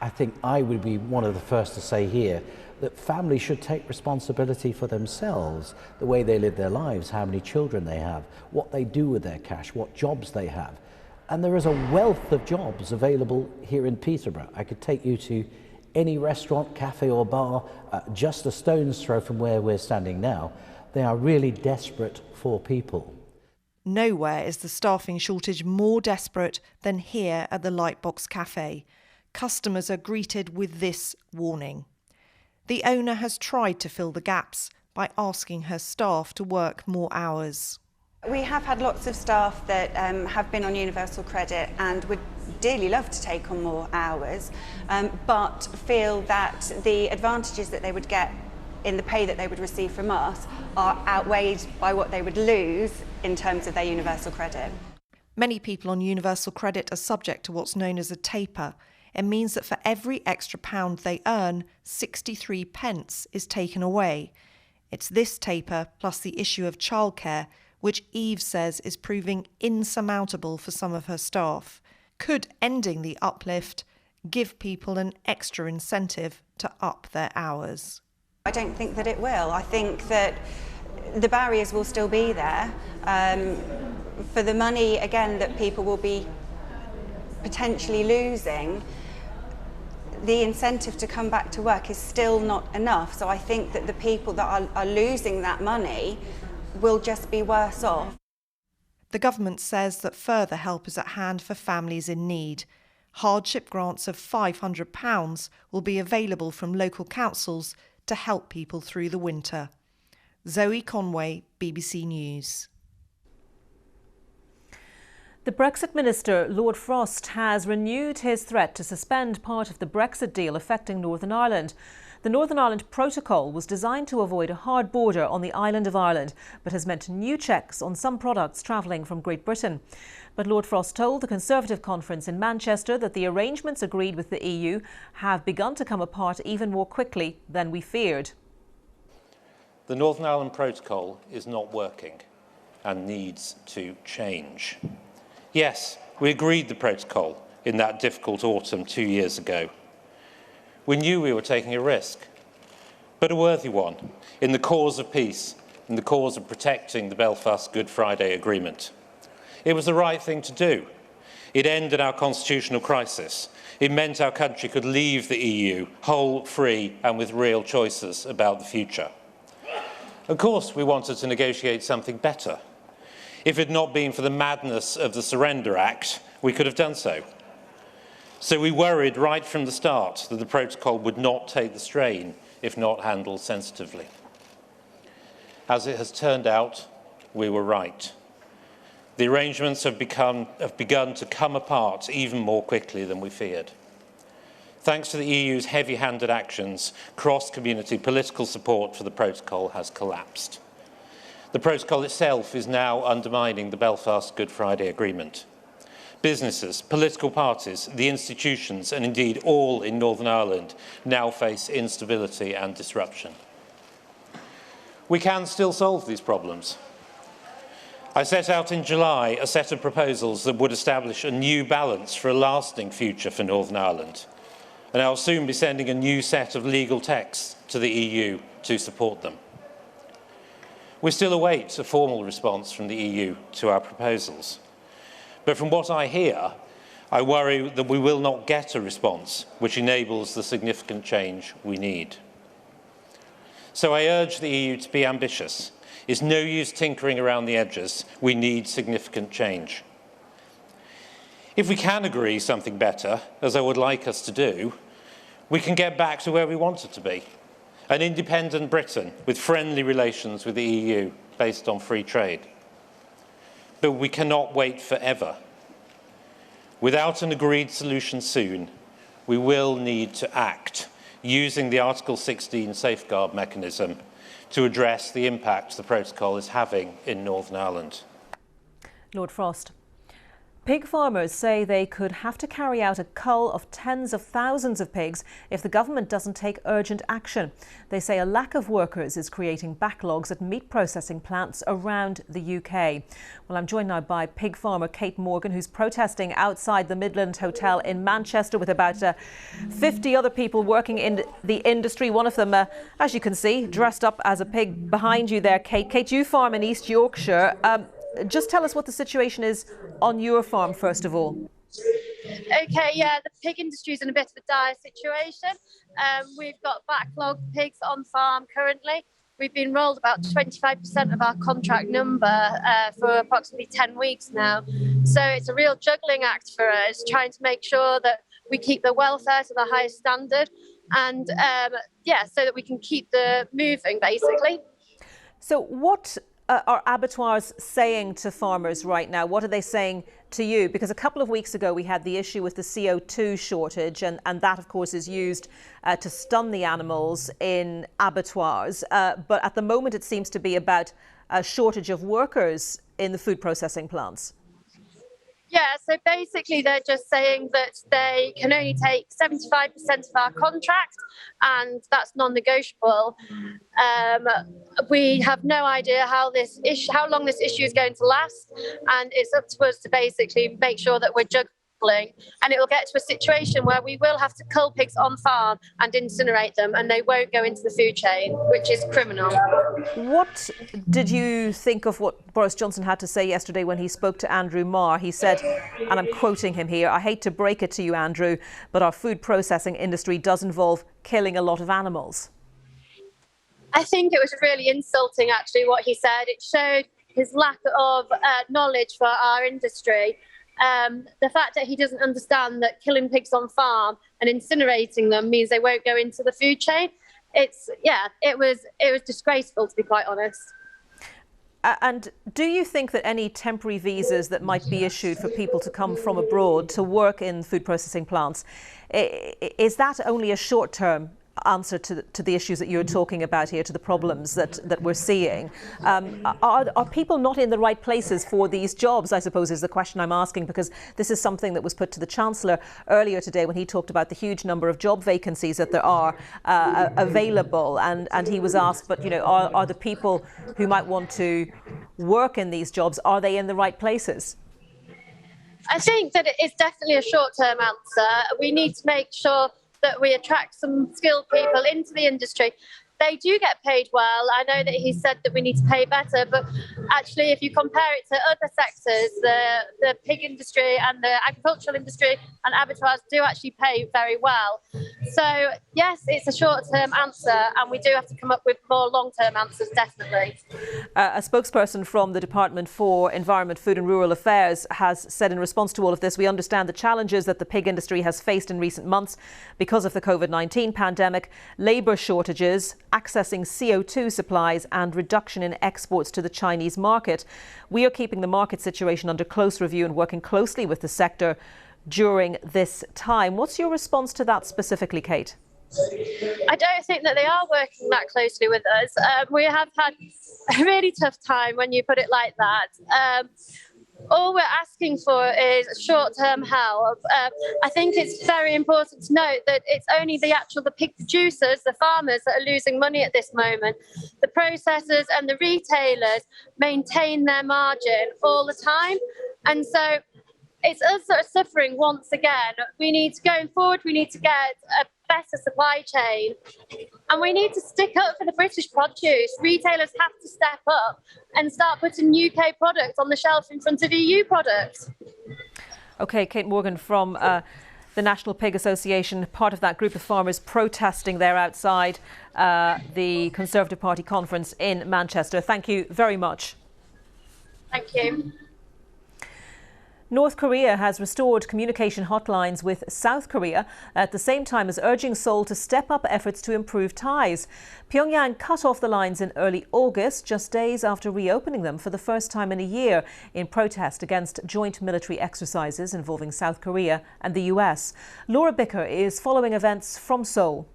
I think I would be one of the first to say here that families should take responsibility for themselves, the way they live their lives, how many children they have, what they do with their cash, what jobs they have. And there is a wealth of jobs available here in Peterborough. I could take you to any restaurant, cafe or bar, just a stone's throw from where we're standing now. They are really desperate for people. Nowhere is the staffing shortage more desperate than here at the Lightbox Cafe. Customers are greeted with this warning. The owner has tried to fill the gaps by asking her staff to work more hours. We have had lots of staff that have been on universal credit and would dearly love to take on more hours, but feel that the advantages that they would get in the pay that they would receive from us are outweighed by what they would lose in terms of their universal credit. Many people on universal credit are subject to what's known as a taper. It means that for every extra pound they earn, 63 pence is taken away. It's this taper plus the issue of childcare which Eve says is proving insurmountable for some of her staff. Could ending the uplift give people an extra incentive to up their hours? I don't think that it will. I think that the barriers will still be there. For the money, again, that people will be potentially losing, the incentive to come back to work is still not enough. So I think that the people that are losing that money will just be worse off. The government says that further help is at hand for families in need. Hardship grants of £500 will be available from local councils to help people through the winter. Zoe Conway, BBC News. The Brexit Minister, Lord Frost, has renewed his threat to suspend part of the Brexit deal affecting Northern Ireland. The Northern Ireland Protocol was designed to avoid a hard border on the island of Ireland, but has meant new checks on some products travelling from Great Britain. But Lord Frost told the Conservative conference in Manchester that the arrangements agreed with the EU have begun to come apart even more quickly than we feared. The Northern Ireland Protocol is not working and needs to change. Yes, we agreed the protocol in that difficult autumn 2 years ago. We knew we were taking a risk, but a worthy one, in the cause of peace, in the cause of protecting the Belfast Good Friday Agreement. It was the right thing to do. It ended our constitutional crisis. It meant our country could leave the EU whole, free and with real choices about the future. Of course, we wanted to negotiate something better. If it had not been for the madness of the Surrender Act, we could have done so. So we worried right from the start that the protocol would not take the strain if not handled sensitively. As it has turned out, we were right. The arrangements have begun to come apart even more quickly than we feared. Thanks to the EU's heavy-handed actions, cross-community political support for the protocol has collapsed. The protocol itself is now undermining the Belfast Good Friday Agreement. Businesses, political parties, the institutions, and indeed all in Northern Ireland now face instability and disruption. We can still solve these problems. I set out in July a set of proposals that would establish a new balance for a lasting future for Northern Ireland, and I'll soon be sending a new set of legal texts to the EU to support them. We still await a formal response from the EU to our proposals, but from what I hear, I worry that we will not get a response which enables the significant change we need. So I urge the EU to be ambitious. It's no use tinkering around the edges. We need significant change. If we can agree something better, as I would like us to do, we can get back to where we wanted to be. An independent Britain with friendly relations with the EU based on free trade. But we cannot wait forever. Without an agreed solution soon, we will need to act using the Article 16 safeguard mechanism to address the impact the protocol is having in Northern Ireland. Lord Frost. Pig farmers say they could have to carry out a cull of tens of thousands of pigs if the government doesn't take urgent action. They say a lack of workers is creating backlogs at meat processing plants around the UK. Well, I'm joined now by pig farmer Kate Morgan, who's protesting outside the Midland Hotel in Manchester with about 50 other people working in the industry. One of them, as you can see, dressed up as a pig behind you there, Kate. Kate, you farm in East Yorkshire. Just tell us what the situation is on your farm, first of all. Okay, yeah, the pig industry is in a bit of a dire situation. We've got backlogged pigs on farm currently. We've been rolled about 25% of our contract number for approximately 10 weeks now. So it's a real juggling act for us, trying to make sure that we keep the welfare to the highest standard and, so that we can keep the moving, basically. So what are abattoirs saying to farmers right now? What are they saying to you? Because a couple of weeks ago we had the issue with the CO2 shortage, and that of course is used to stun the animals in abattoirs. But at the moment it seems to be about a shortage of workers in the food processing plants. Yeah, so basically they're just saying that they can only take 75% of our contract, and that's non-negotiable. We have no idea how long this issue is going to last, and it's up to us to basically make sure that we're juggling, and it will get to a situation where we will have to cull pigs on farm and incinerate them, and they won't go into the food chain, which is criminal. What did you think of what Boris Johnson had to say yesterday when he spoke to Andrew Marr? He said, and I'm quoting him here, "I hate to break it to you, Andrew, but our food processing industry does involve killing a lot of animals." I think it was really insulting, actually, what he said. It showed his lack of knowledge for our industry. The fact that he doesn't understand that killing pigs on farm and incinerating them means they won't go into the food chain. It was disgraceful, to be quite honest. And do you think that any temporary visas that might be issued for people to come from abroad to work in food processing plants, is that only a short-term answer to the issues that you're talking about here, to the problems that we're seeing? Are people not in the right places for these jobs, I suppose, is the question I'm asking, because this is something that was put to the Chancellor earlier today when he talked about the huge number of job vacancies that there are available, and he was asked, but are the people who might want to work in these jobs, are they in the right places? I think that it's definitely a short-term answer. We need to make sure that we attract some skilled people into the industry. They do get paid well. I know that he said that we need to pay better, but actually if you compare it to other sectors, the pig industry and the agricultural industry and abattoirs do actually pay very well. So yes, it's a short-term answer, and we do have to come up with more long-term answers, definitely. A spokesperson from the Department for Environment, Food and Rural Affairs has said in response to all of this, "We understand the challenges that the pig industry has faced in recent months because of the COVID-19 pandemic, labour shortages, accessing CO2 supplies and reduction in exports to the Chinese market. We are keeping the market situation under close review and working closely with the sector during this time. What's your response to that specifically, Kate? I don't think that they are working that closely with us. We have had a really tough time when you put it like that. All we're asking for is short-term help. I think it's very important to note that it's only the pig producers, the farmers, that are losing money at this moment. The processors and the retailers maintain their margin all the time. And so it's us that are suffering once again. Going forward, we need to get a better supply chain, and we need to stick up for the British produce. Retailers have to step up and start putting UK products on the shelf in front of EU products. OK, Kate Morgan from the National Pig Association, part of that group of farmers protesting there outside the Conservative Party conference in Manchester. Thank you very much. Thank you. North Korea has restored communication hotlines with South Korea at the same time as urging Seoul to step up efforts to improve ties. Pyongyang cut off the lines in early August, just days after reopening them for the first time in a year in protest against joint military exercises involving South Korea and the US. Laura Bicker is following events from Seoul.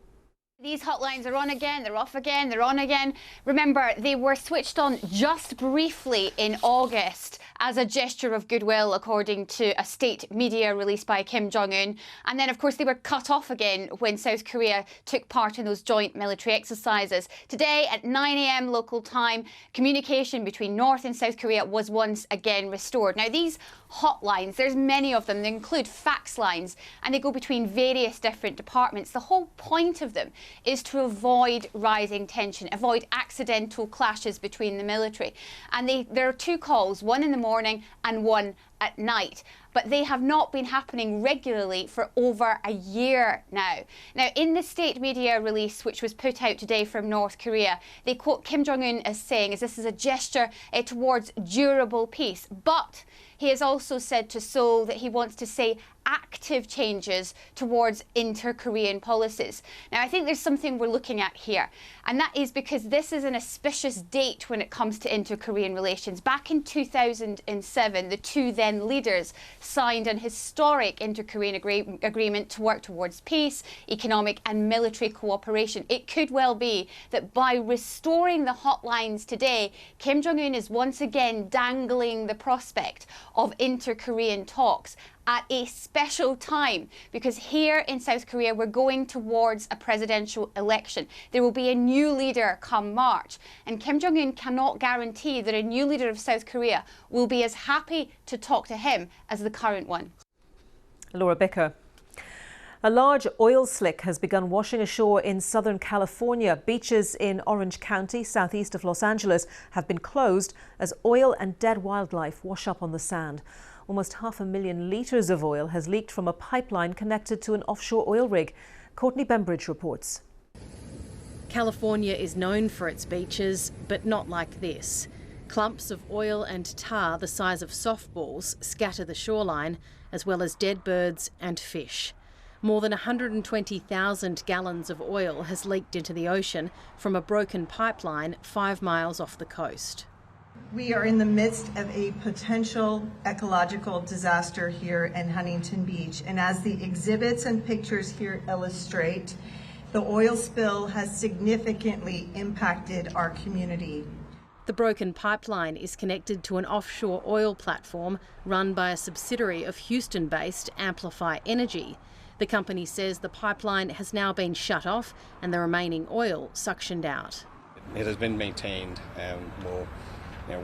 These hotlines are on again, they're off again, they're on again. Remember, they were switched on just briefly in August as a gesture of goodwill, according to a state media released by Kim Jong-un. And then, of course, they were cut off again when South Korea took part in those joint military exercises. Today at 9 a.m. local time, communication between North and South Korea was once again restored. Now, these hotlines, there's many of them. They include fax lines and they go between various different departments. The whole point of them is to avoid rising tension, avoid accidental clashes between the military. And there are two calls, one in the morning and one at night, but they have not been happening regularly for over a year now. Now, in the state media release, which was put out today from North Korea, they quote Kim Jong-un as saying, this is a gesture towards durable peace. But he has also said to Seoul that he wants to see active changes towards inter-Korean policies. Now, I think there's something we're looking at here, and that is because this is an auspicious date when it comes to inter-Korean relations. Back in 2007, the two then leaders signed an historic inter-Korean agreement to work towards peace, economic and military cooperation. It could well be that by restoring the hotlines today, Kim Jong-un is once again dangling the prospect of inter-Korean talks at a special time, because here in South Korea we're going towards a presidential election. There will be a new leader come March, and Kim Jong-un cannot guarantee that a new leader of South Korea will be as happy to talk to him as the current one. Laura Bicker. A large oil slick has begun washing ashore in Southern California. Beaches in Orange County, southeast of Los Angeles, have been closed as oil and dead wildlife wash up on the sand. Almost 500,000 litres of oil has leaked from a pipeline connected to an offshore oil rig. Courtney Bembridge reports. California is known for its beaches, but not like this. Clumps of oil and tar the size of softballs scatter the shoreline, as well as dead birds and fish. More than 120,000 gallons of oil has leaked into the ocean from a broken pipeline 5 miles off the coast. We are in the midst of a potential ecological disaster here in Huntington Beach, and as the exhibits and pictures here illustrate, the oil spill has significantly impacted our community. The broken pipeline is connected to an offshore oil platform run by a subsidiary of Houston-based Amplify Energy. The company says the pipeline has now been shut off and the remaining oil suctioned out. It has been maintained, and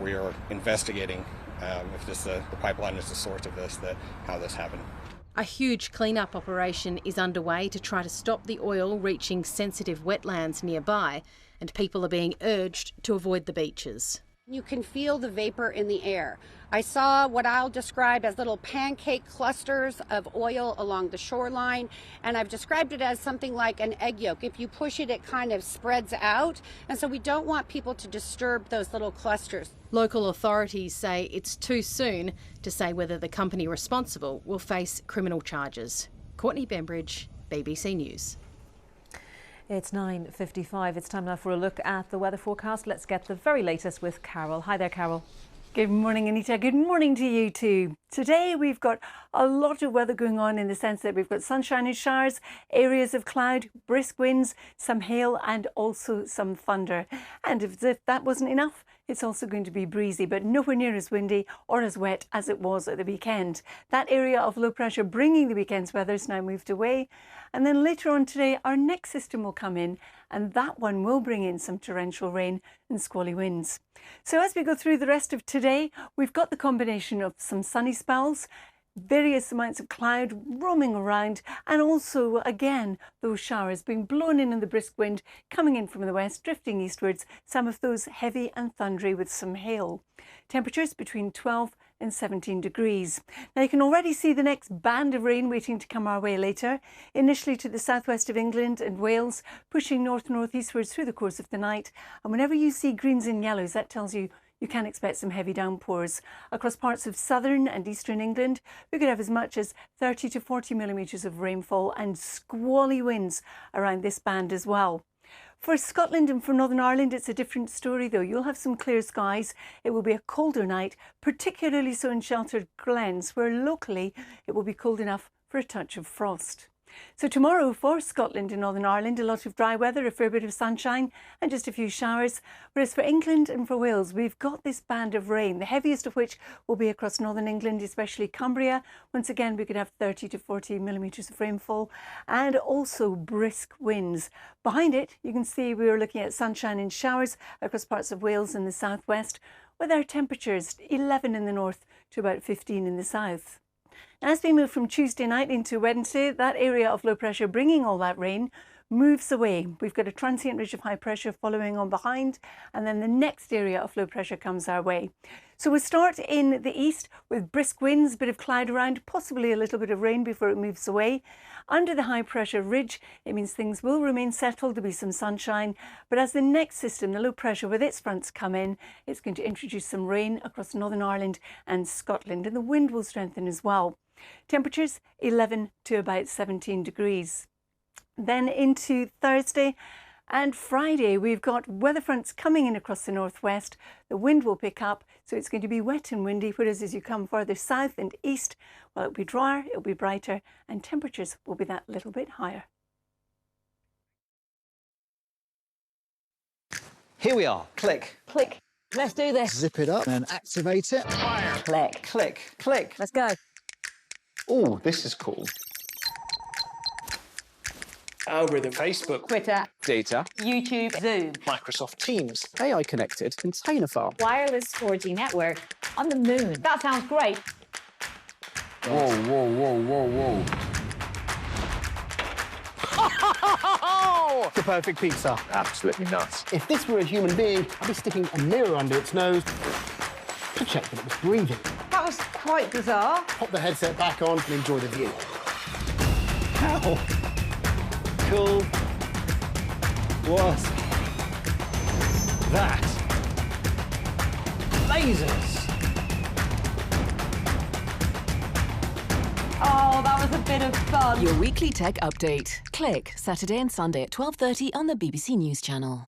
we are investigating if the pipeline is the source of this, how this happened. A huge clean-up operation is underway to try to stop the oil reaching sensitive wetlands nearby, and people are being urged to avoid the beaches. You can feel the vapor in the air. I saw what I'll describe as little pancake clusters of oil along the shoreline, and I've described it as something like an egg yolk. If you push it, it kind of spreads out, and so we don't want people to disturb those little clusters. Local authorities say it's too soon to say whether the company responsible will face criminal charges. Courtney Bembridge, BBC News. It's 9:55. It's time now for a look at the weather forecast. Let's get the very latest with Carol. Hi there, Carol. Good morning, Anita. Good morning to you too. Today we've got a lot of weather going on in the sense that we've got sunshine and showers, areas of cloud, brisk winds, some hail and also some thunder. And if that wasn't enough, it's also going to be breezy, but nowhere near as windy or as wet as it was at the weekend. That area of low pressure bringing the weekend's weather has now moved away. And then later on today, our next system will come in, and that one will bring in some torrential rain and squally winds. So as we go through the rest of today, we've got the combination of some sunny spells, various amounts of cloud roaming around, and also again those showers being blown in the brisk wind coming in from the west, drifting eastwards, some of those heavy and thundery with some hail. Temperatures between 12 and 17 degrees. Now you can already see the next band of rain waiting to come our way later, initially to the southwest of England and Wales, pushing north-northeastwards through the course of the night. And whenever you see greens and yellows, that tells you you can expect some heavy downpours. Across parts of southern and eastern England, we could have as much as 30 to 40 millimetres of rainfall and squally winds around this band as well. For Scotland and for Northern Ireland, it's a different story though. You'll have some clear skies. It will be a colder night, particularly so in sheltered glens, where locally it will be cold enough for a touch of frost. So tomorrow for Scotland and Northern Ireland, a lot of dry weather, a fair bit of sunshine and just a few showers. Whereas for England and for Wales, we've got this band of rain, the heaviest of which will be across northern England, especially Cumbria. Once again, we could have 30 to 40 millimetres of rainfall and also brisk winds. Behind it, you can see we are looking at sunshine and showers across parts of Wales and the southwest, with our temperatures 11 in the north to about 15 in the south. As we move from Tuesday night into Wednesday, that area of low pressure bringing all that rain moves away. We've got a transient ridge of high pressure following on behind, and then the next area of low pressure comes our way. So we'll start in the east with brisk winds, a bit of cloud around, possibly a little bit of rain before it moves away. Under the high pressure ridge, it means things will remain settled, there'll be some sunshine, but as the next system, the low pressure with its fronts come in, it's going to introduce some rain across Northern Ireland and Scotland, and the wind will strengthen as well. Temperatures 11 to about 17 degrees. Then into Thursday and Friday, we've got weather fronts coming in across the northwest. The wind will pick up, so it's going to be wet and windy, whereas as you come further south and east, well, it'll be drier, it'll be brighter, and temperatures will be that little bit higher. Here we are. Click. Click. Let's do this. Zip it up and activate it. Fire. Click. Click. Click. Let's go. Oh, this is cool. Algorithm. Facebook. Twitter. Data. YouTube. Zoom. Microsoft Teams. AI connected container farm. Wireless 4G network on the moon. That sounds great. Whoa, whoa, whoa, whoa, whoa. The perfect pizza. Absolutely nuts. If this were a human being, I'd be sticking a mirror under its nose to check that it was breathing. That was quite bizarre. Pop the headset back on and enjoy the view. How cool was that? Lasers. Oh, that was a bit of fun. Your weekly tech update. Click, Saturday and Sunday at 12:30 on the BBC News Channel.